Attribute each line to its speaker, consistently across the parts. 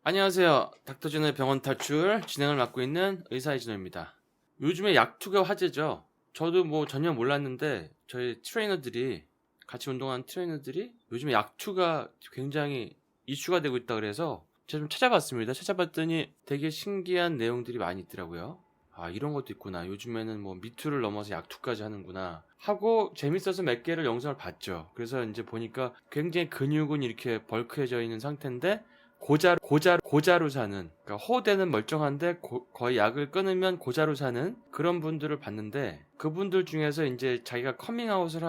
Speaker 1: 안녕하세요. 닥터진의 병원 탈출 진행을 맡고 있는 의사 이진호입니다. 요즘에 약투가 화제죠. 저도 뭐 전혀 몰랐는데 저희 트레이너들이 같이 운동하는 트레이너들이 요즘에 약투가 굉장히 이슈가 되고 있다 그래서 제가 좀 찾아봤습니다. 찾아봤더니 되게 신기한 내용들이 많이 있더라고요. 아, 이런 것도 있구나. 요즘에는 뭐 미투를 넘어서 약투까지 하는구나 하고 재밌어서 몇 개를 영상을 봤죠. 그래서 이제 보니까 굉장히 근육은 이렇게 벌크해져 있는 상태인데 고자로 사는, 그러니까 호대는 멀쩡한데 거의 약을 끊으면 고자로 사는 그런 분들을 봤는데, 그분들 중에서 이제 자기가 커밍아웃이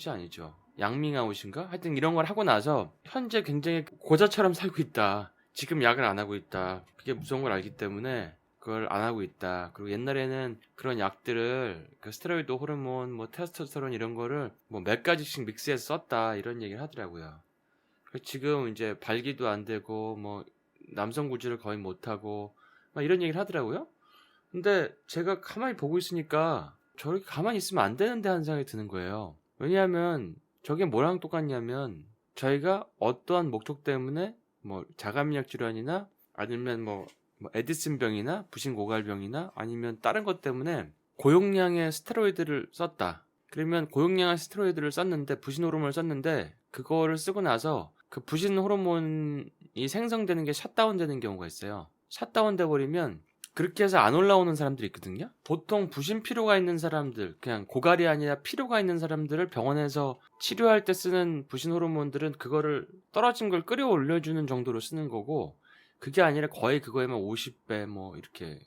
Speaker 1: 아니죠, 양밍아웃인가? 하여튼 이런 걸 하고 나서 현재 굉장히 고자처럼 살고 있다. 지금 약을 안 하고 있다. 그게 무서운 걸 알기 때문에 그걸 안 하고 있다. 그리고 옛날에는 그런 약들을, 그 스테로이드 호르몬, 뭐 테스토스테론 이런 거를 뭐 몇 가지씩 믹스해서 썼다, 이런 얘기를 하더라고요. 지금 이제 발기도 안 되고 뭐 남성 구질을 거의 못 하고 막 이런 얘기를 하더라고요. 근데 제가 가만히 보고 있으니까 저렇게 가만히 있으면 안 되는데 하는 생각이 드는 거예요. 왜냐하면 저게 뭐랑 똑같냐면, 저희가 어떠한 목적 때문에 뭐 자가면역 질환이나 아니면 뭐 에디슨병이나 부신고갈병이나 아니면 다른 것 때문에 고용량의 스테로이드를 썼다. 그러면 고용량의 스테로이드를 썼는데, 부신 호르몬을 썼는데, 그거를 쓰고 나서 그 부신 호르몬이 생성되는 게 샷다운 되는 경우가 있어요. 샷다운 돼 버리면 그렇게 해서 안 올라오는 사람들이 있거든요. 보통 부신 피로가 있는 사람들, 그냥 고갈이 아니라 피로가 있는 사람들을 병원에서 치료할 때 쓰는 부신 호르몬들은 그거를 떨어진 걸 끌어올려주는 정도로 쓰는 거고, 그게 아니라 거의 그거에만 50배 뭐 이렇게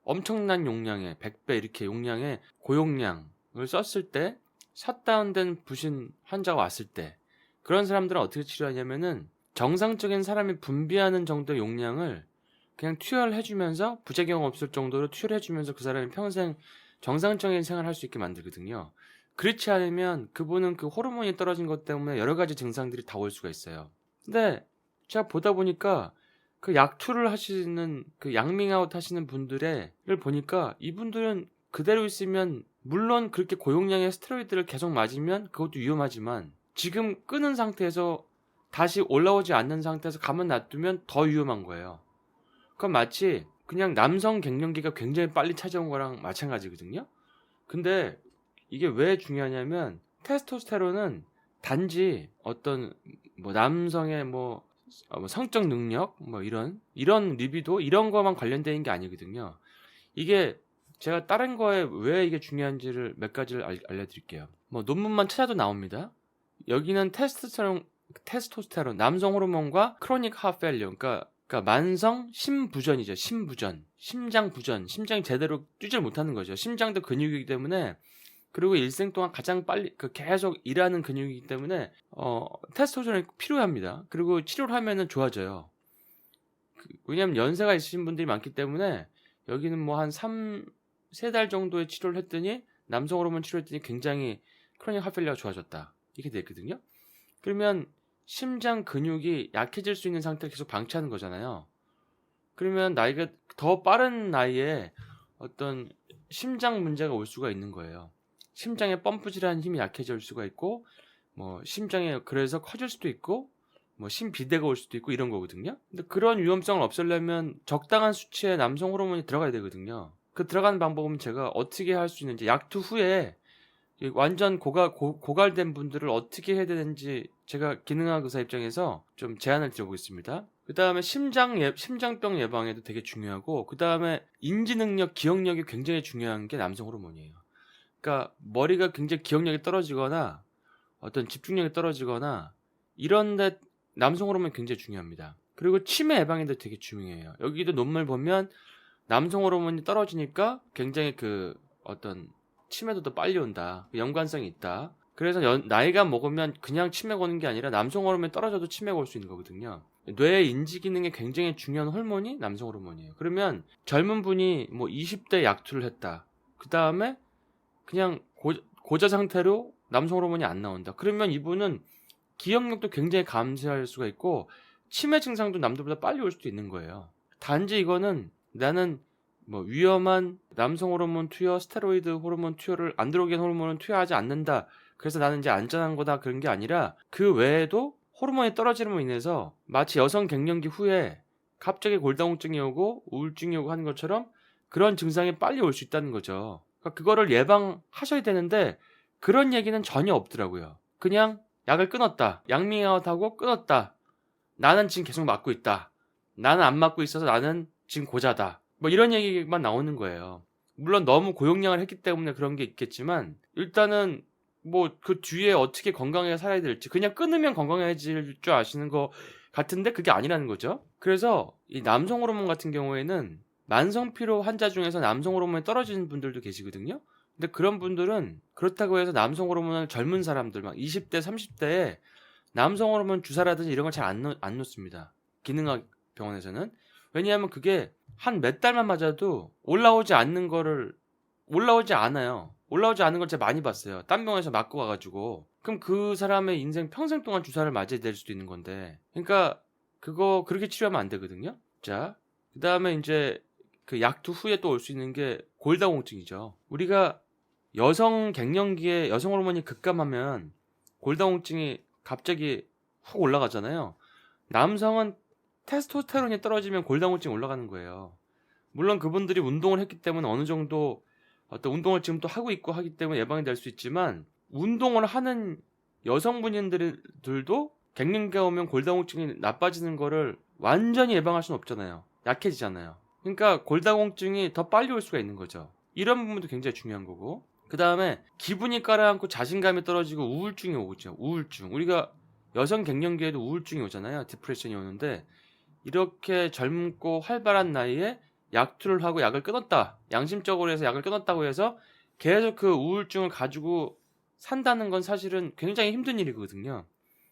Speaker 1: 엄청난 용량의 100배 이렇게 용량의 고용량을 썼을 때, 샷다운된 부신 환자가 왔을 때 그런 사람들은 어떻게 치료하냐면은, 정상적인 사람이 분비하는 정도의 용량을 그냥 투여해주면서, 부작용 없을 정도로 투여해주면서 그 사람이 평생 정상적인 생활을 할 수 있게 만들거든요. 그렇지 않으면 그분은 그 호르몬이 떨어진 것 때문에 여러 가지 증상들이 다 올 수가 있어요. 근데 제가 보다 보니까 그 약투를 하시는, 그 양밍아웃 하시는 분들을 보니까, 이분들은 그대로 있으면 물론 그렇게 고용량의 스테로이드를 계속 맞으면 그것도 위험하지만, 지금 끊은 상태에서 다시 올라오지 않는 상태에서 가만 놔두면 더 위험한 거예요. 그건 마치 그냥 남성 갱년기가 굉장히 빨리 찾아온 거랑 마찬가지거든요. 근데 이게 왜 중요하냐면, 테스토스테론은 단지 어떤 뭐 남성의 뭐 성적 능력, 뭐 이런 리비도, 이런 거만 관련된 게 아니거든요. 이게 제가 다른 거에 왜 이게 중요한지를 몇 가지를 알려드릴게요. 뭐 논문만 찾아도 나옵니다. 여기는 테스토스테론 남성 호르몬과 크로닉 하트 페일리어, 그러니까 만성 심부전이죠. 심부전, 심장 부전, 심장이 제대로 뛰질 못하는 거죠. 심장도 근육이기 때문에, 그리고 일생 동안 가장 빨리 계속 일하는 근육이기 때문에 테스토스테론이 필요합니다. 그리고 치료를 하면은 좋아져요. 왜냐면 연세가 있으신 분들이 많기 때문에, 여기는 뭐 한 3달 정도의 치료를 했더니, 남성 호르몬 치료했더니 굉장히 크로닉 하펠리아가 좋아졌다, 이렇게 됐거든요. 그러면 심장 근육이 약해질 수 있는 상태를 계속 방치하는 거잖아요. 그러면 나이가 더 빠른 나이에 어떤 심장 문제가 올 수가 있는 거예요. 심장의 펌프 질환 힘이 약해질 수가 있고, 뭐 심장에 그래서 커질 수도 있고, 뭐 심비대가 올 수도 있고, 이런 거거든요. 근데 그런 위험성을 없애려면 적당한 수치의 남성 호르몬이 들어가야 되거든요. 그 들어가는 방법은 제가 어떻게 할 수 있는지, 약투 후에 완전 고갈된 분들을 어떻게 해야 되는지 제가 기능학 의사 입장에서 좀 제안을 드려보겠습니다. 그 다음에 심장병 예방에도 되게 중요하고, 그 다음에 인지 능력, 기억력이 굉장히 중요한 게 남성 호르몬이에요. 그러니까 머리가 굉장히 기억력이 떨어지거나 어떤 집중력이 떨어지거나 이런데 남성 호르몬이 굉장히 중요합니다. 그리고 치매 예방에도 되게 중요해요. 여기도 논문을 보면 남성 호르몬이 떨어지니까 굉장히 어떤 치매도 더 빨리 온다, 연관성이 있다. 그래서 나이가 먹으면 그냥 치매가 오는 게 아니라 남성 호르몬이 떨어져도 치매가 올 수 있는 거거든요. 뇌 인지 기능에 굉장히 중요한 호르몬이 남성 호르몬이에요. 그러면 젊은 분이 뭐 20대 약투를 했다, 그 다음에 그냥 고자 상태로 남성 호르몬이 안 나온다, 그러면 이분은 기억력도 굉장히 감소할 수가 있고, 치매 증상도 남들보다 빨리 올 수도 있는 거예요. 단지 이거는 나는 뭐 위험한 남성 호르몬 투여, 스테로이드 호르몬 투여를, 안드로겐 호르몬을 투여하지 않는다, 그래서 나는 이제 안전한 거다, 그런 게 아니라 그 외에도 호르몬이 떨어짐으로 인해서 마치 여성 갱년기 후에 갑자기 골다공증이 오고 우울증이 오고 하는 것처럼 그런 증상이 빨리 올 수 있다는 거죠. 그러니까 그거를 예방하셔야 되는데 그런 얘기는 전혀 없더라고요. 그냥 약을 끊었다. 양미약하고 끊었다. 나는 지금 계속 맞고 있다. 나는 안 맞고 있어서 나는 지금 고자다. 뭐 이런 얘기만 나오는 거예요. 물론 너무 고용량을 했기 때문에 그런 게 있겠지만 일단은 뭐 그 뒤에 어떻게 건강하게 살아야 될지 그냥 끊으면 건강해질 줄 아시는 거 같은데 그게 아니라는 거죠. 그래서 이 남성 호르몬 같은 경우에는 만성 피로 환자 중에서 남성 호르몬이 떨어지는 분들도 계시거든요. 근데 그런 분들은 그렇다고 해서 남성 호르몬을 젊은 사람들 막 20대 30대에 남성 호르몬 주사라든지 이런 걸 잘 안 놓습니다. 기능학 병원에서는. 왜냐하면 그게 한 몇 달만 맞아도 올라오지 않아요. 올라오지 않은 걸 제가 많이 봤어요. 딴 병원에서 맞고 가가지고. 그럼 그 사람의 인생 평생 동안 주사를 맞아야 될 수도 있는 건데. 그러니까 그거 그렇게 치료하면 안 되거든요. 자, 그 다음에 이제 그 약투 후에 또 올 수 있는 게 골다공증이죠. 우리가 여성 갱년기에 여성 호르몬이 급감하면 골다공증이 갑자기 훅 올라가잖아요. 남성은 테스토스테론이 떨어지면 골다공증이 올라가는 거예요. 물론 그분들이 운동을 했기 때문에 어느 정도 어떤 운동을 지금 또 하고 있고 하기 때문에 예방이 될 수 있지만 운동을 하는 여성분들도 갱년기가 오면 골다공증이 나빠지는 거를 완전히 예방할 수는 없잖아요. 약해지잖아요. 그러니까 골다공증이 더 빨리 올 수가 있는 거죠. 이런 부분도 굉장히 중요한 거고. 그 다음에 기분이 가라앉고 자신감이 떨어지고 우울증이 오죠. 우울증. 우리가 여성 갱년기에도 우울증이 오잖아요. 디프레션이 오는데 이렇게 젊고 활발한 나이에 약투를 하고 약을 끊었다. 양심적으로 해서 약을 끊었다고 해서 계속 그 우울증을 가지고 산다는 건 사실은 굉장히 힘든 일이거든요.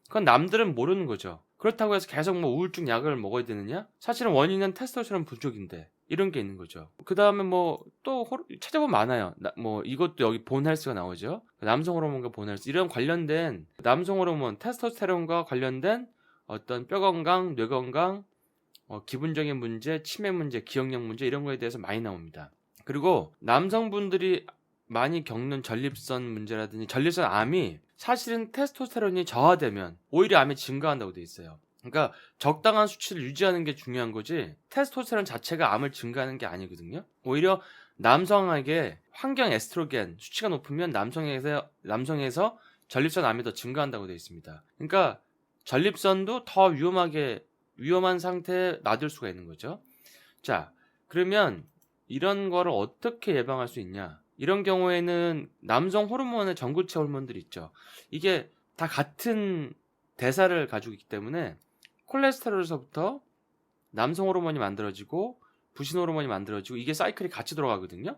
Speaker 1: 그건 남들은 모르는 거죠. 그렇다고 해서 계속 뭐 우울증 약을 먹어야 되느냐? 사실은 원인은 테스토스테론 부족인데 이런 게 있는 거죠. 그 다음에 뭐 또 찾아보면 많아요. 뭐 이것도 여기 본헬스가 나오죠. 남성 호르몬과 본헬스 이런 관련된 남성 호르몬 테스토스테론과 관련된 어떤 뼈 건강, 뇌 건강, 기분적인 문제, 치매 문제, 기억력 문제 이런 거에 대해서 많이 나옵니다. 그리고 남성분들이 많이 겪는 전립선 문제라든지 전립선 암이 사실은 테스토스테론이 저하되면 오히려 암이 증가한다고 돼 있어요. 그러니까 적당한 수치를 유지하는 게 중요한 거지 테스토스테론 자체가 암을 증가하는 게 아니거든요. 오히려 남성에게 환경 에스트로겐 수치가 높으면 남성에서 전립선 암이 더 증가한다고 돼 있습니다. 그러니까 전립선도 더 위험한 상태에 놔둘 수가 있는 거죠. 자, 그러면 이런 거를 어떻게 예방할 수 있냐? 이런 경우에는 남성 호르몬의 전구체 호르몬들이 있죠. 이게 다 같은 대사를 가지고 있기 때문에 콜레스테롤에서부터 남성 호르몬이 만들어지고 부신 호르몬이 만들어지고 이게 사이클이 같이 돌아가거든요.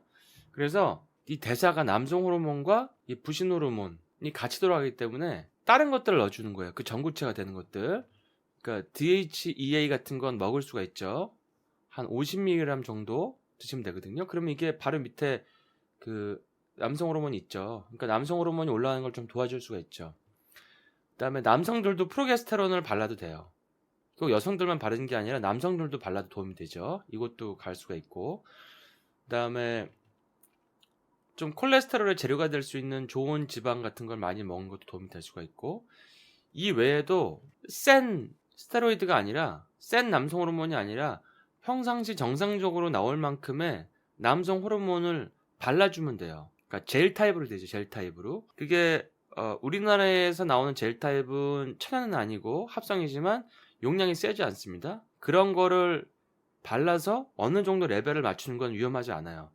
Speaker 1: 그래서 이 대사가 남성 호르몬과 이 부신 호르몬이 같이 돌아가기 때문에 다른 것들을 넣어주는 거예요. 그 전구체가 되는 것들. 그러니까 DHEA 같은 건 먹을 수가 있죠. 한 50mg 정도 드시면 되거든요. 그러면 이게 바로 밑에 그 남성 호르몬이 있죠. 그러니까 남성 호르몬이 올라가는 걸 좀 도와줄 수가 있죠. 그다음에 남성들도 프로게스테론을 발라도 돼요. 꼭 여성들만 바르는 게 아니라 남성들도 발라도 도움이 되죠. 이것도 갈 수가 있고. 그다음에 좀 콜레스테롤의 재료가 될 수 있는 좋은 지방 같은 걸 많이 먹는 것도 도움이 될 수가 있고. 이 외에도 센 스테로이드가 아니라 센 남성 호르몬이 아니라 평상시 정상적으로 나올 만큼의 남성 호르몬을 발라주면 돼요. 그러니까 젤 타입으로 되죠. 젤 타입으로. 그게 우리나라에서 나오는 젤 타입은 천연은 아니고 합성이지만 용량이 세지 않습니다. 그런 거를 발라서 어느 정도 레벨을 맞추는 건 위험하지 않아요.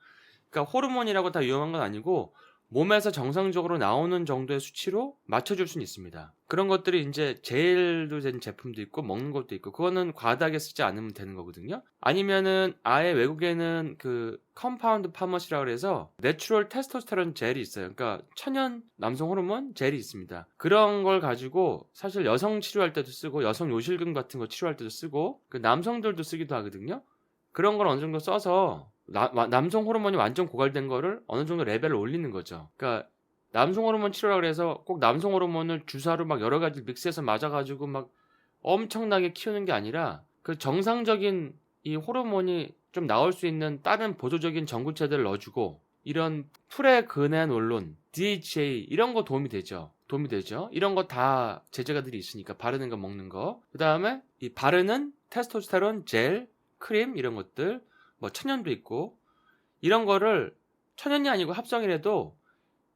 Speaker 1: 그러니까 호르몬이라고 다 위험한 건 아니고 몸에서 정상적으로 나오는 정도의 수치로 맞춰줄 수는 있습니다. 그런 것들이 이제 젤로 된 제품도 있고 먹는 것도 있고 그거는 과다하게 쓰지 않으면 되는 거거든요. 아니면은 아예 외국에는 그 컴파운드 파머시라고 해서 내추럴 테스토스테론 젤이 있어요. 그러니까 천연 남성 호르몬 젤이 있습니다. 그런 걸 가지고 사실 여성 치료할 때도 쓰고 여성 요실금 같은 거 치료할 때도 쓰고 그 남성들도 쓰기도 하거든요. 그런 걸 어느 정도 써서 남성 호르몬이 완전 고갈된 거를 어느 정도 레벨을 올리는 거죠. 그러니까 남성 호르몬 치료라고 해서 꼭 남성 호르몬을 주사로 막 여러 가지 믹스해서 맞아가지고 막 엄청나게 키우는 게 아니라 그 정상적인 이 호르몬이 좀 나올 수 있는 다른 보조적인 전구체들을 넣어주고 이런 프레그네놀론, DHA 이런 거 도움이 되죠. 도움이 되죠. 이런 거 다 제재가들이 있으니까 바르는 거 먹는 거. 그 다음에 이 바르는 테스토스테론 젤, 크림 이런 것들 뭐 천연도 있고 이런 거를 천연이 아니고 합성이라도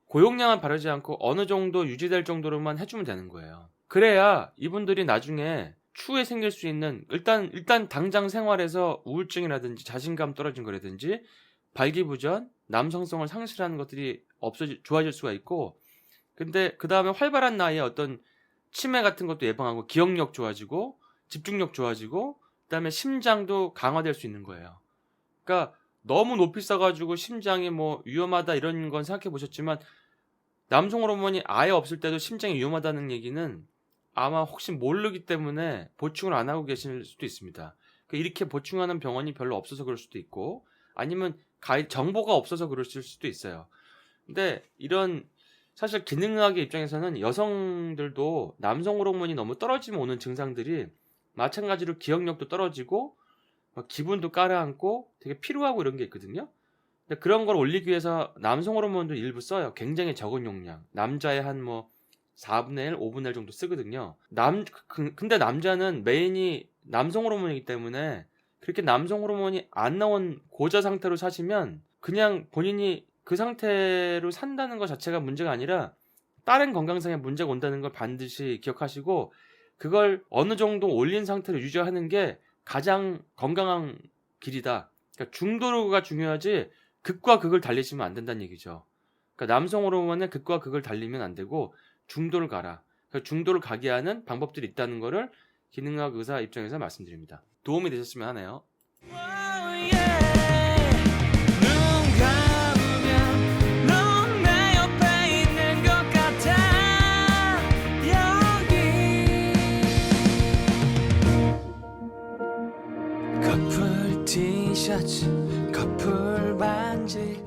Speaker 1: 고용량을 바르지 않고 어느 정도 유지될 정도로만 해주면 되는 거예요. 그래야 이분들이 나중에 추후에 생길 수 있는 일단 당장 생활에서 우울증이라든지 자신감 떨어진 거라든지 발기부전, 남성성을 상실하는 것들이 좋아질 수가 있고 근데 그 다음에 활발한 나이에 어떤 치매 같은 것도 예방하고 기억력 좋아지고 집중력 좋아지고 그 다음에 심장도 강화될 수 있는 거예요. 그러니까 너무 높이 써가지고 심장이 뭐 위험하다 이런 건 생각해 보셨지만 남성 호르몬이 아예 없을 때도 심장이 위험하다는 얘기는 아마 혹시 모르기 때문에 보충을 안 하고 계실 수도 있습니다. 이렇게 보충하는 병원이 별로 없어서 그럴 수도 있고 아니면 정보가 없어서 그러실 수도 있어요. 근데 이런 사실 기능의학의 입장에서는 여성들도 남성 호르몬이 너무 떨어지면 오는 증상들이 마찬가지로 기억력도 떨어지고 기분도 가라앉고 되게 피로하고 이런 게 있거든요. 근데 그런 걸 올리기 위해서 남성 호르몬도 일부 써요. 굉장히 적은 용량. 남자의 한 뭐 4분의 1, 5분의 1 정도 쓰거든요. 근데 남자는 메인이 남성 호르몬이기 때문에 그렇게 남성 호르몬이 안 나온 고자 상태로 사시면 그냥 본인이 그 상태로 산다는 것 자체가 문제가 아니라 다른 건강상의 문제가 온다는 걸 반드시 기억하시고 그걸 어느 정도 올린 상태로 유지하는 게 가장 건강한 길이다. 그러니까 중도가 중요하지 극과 극을 달리시면 안 된다는 얘기죠. 그러니까 남성 호르몬은 극과 극을 달리면 안 되고 중도를 가라. 그러니까 중도를 가게 하는 방법들이 있다는 거를 기능학 의사 입장에서 말씀드립니다. 도움이 되셨으면 하네요.
Speaker 2: 커플 티셔츠 커플 반지